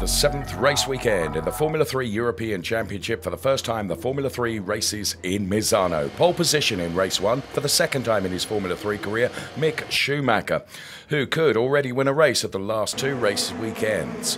the 7th race weekend in the Formula 3 European Championship. For the first time, the Formula 3 races in Misano. Pole position in race 1 for the second time in his Formula 3 career, Mick Schumacher, who could already win a race at the last 2 race weekends.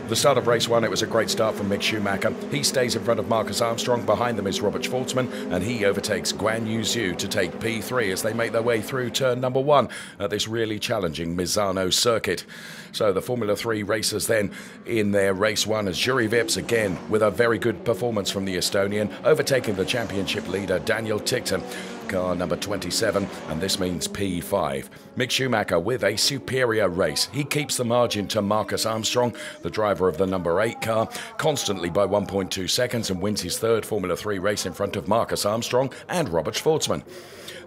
The start of race 1, it was a great start from Mick Schumacher. He stays in front of Marcus Armstrong. Behind them is Robert Schwartzman, and he overtakes Guan Yu Zhu to take P3 as they make their way through turn number 1 at this really challenging Misano circuit. So the Formula 3 racers then in their race 1 as Jüri Vips again with a very good performance from the Estonian, overtaking the championship leader Daniel Ticktum, car number 27, and this means P5. Mick Schumacher with a superior race. He keeps the margin to Marcus Armstrong, the driver of the number 8 car, constantly by 1.2 seconds, and wins his 3rd Formula 3 race in front of Marcus Armstrong and Robert Schwartzman.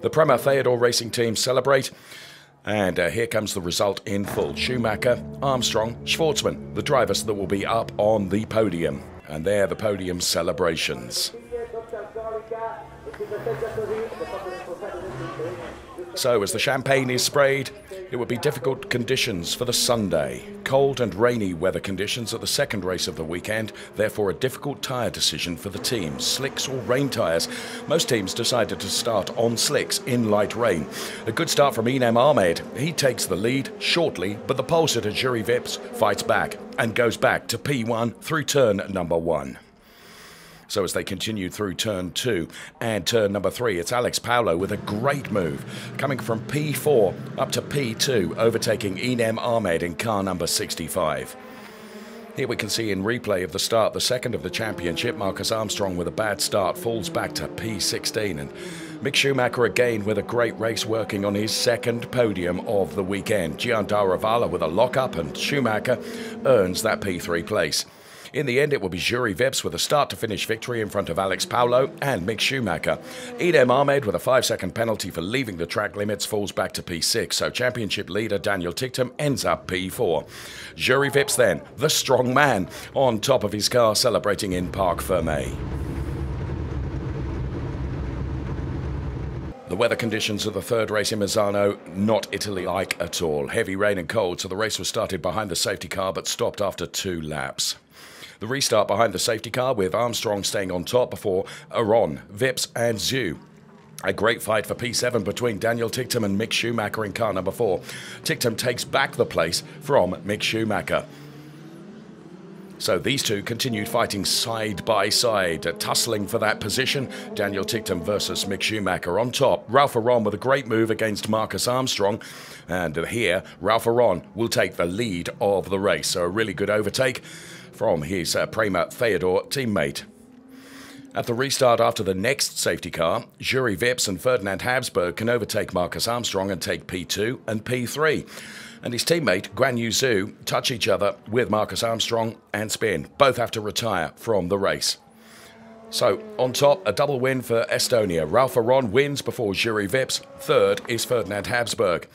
The Prema Theodore Racing team celebrate. And here comes the result in full. Schumacher, Armstrong, Schwartzman, the drivers that will be up on the podium. And there the podium celebrations. So as the champagne is sprayed, it would be difficult conditions for the Sunday. Cold and rainy weather conditions at the second race of the weekend, therefore a difficult tyre decision for the teams, slicks or rain tyres. Most teams decided to start on slicks in light rain. A good start from Inem Ahmed. He takes the lead shortly, but the pole sitter Jüri Vips fights back and goes back to P1 through turn number 1. So as they continue through turn 2 and turn number 3, it's Alex Paulo with a great move, coming from P4 up to P2, overtaking Inem Ahmed in car number 65. Here we can see in replay of the start, the second of the championship, Marcus Armstrong with a bad start falls back to P16, and Mick Schumacher again with a great race, working on his 2nd podium of the weekend. Gian Daruvala with a lock-up, and Schumacher earns that P3 place. In the end, it will be Jüri Vips with a start-to-finish victory in front of Alex Paulo and Mick Schumacher. Inem Ahmed, with a 5-second penalty for leaving the track limits, falls back to P6, so championship leader Daniel Ticktum ends up P4. Jüri Vips then, the strong man, on top of his car, celebrating in Parc Fermé. The weather conditions of the 3rd race in Misano, not Italy-like at all. Heavy rain and cold, so the race was started behind the safety car but stopped after 2 laps. The restart behind the safety car with Armstrong staying on top before Aron, Vips and Zhu. A great fight for P7 between Daniel Ticktum and Mick Schumacher in car number 4. Ticktum takes back the place from Mick Schumacher. So these two continued fighting side by side, tussling for that position. Daniel Ticktum versus Mick Schumacher on top. Ralph Aron with a great move against Marcus Armstrong. And here, Ralph Aron will take the lead of the race. So a really good overtake from his Prema Theodore teammate. At the restart after the next safety car, Jüri Vips and Ferdinand Habsburg can overtake Marcus Armstrong and take P2 and P3. And his teammate, Guan Yu Zhu, touch each other with Marcus Armstrong and spin. Both have to retire from the race. So, on top, a double win for Estonia. Ralph Aron wins before Jüri Vips. 3rd is Ferdinand Habsburg,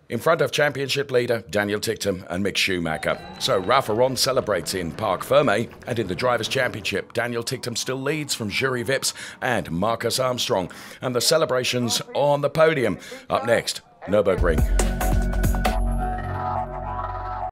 in front of championship leader Daniel Ticktum and Mick Schumacher. So Ralph Aron celebrates in Parc Fermé, and in the Drivers' Championship, Daniel Ticktum still leads from Jüri Vips and Marcus Armstrong. And the celebrations on the podium. Up next, Nürburgring.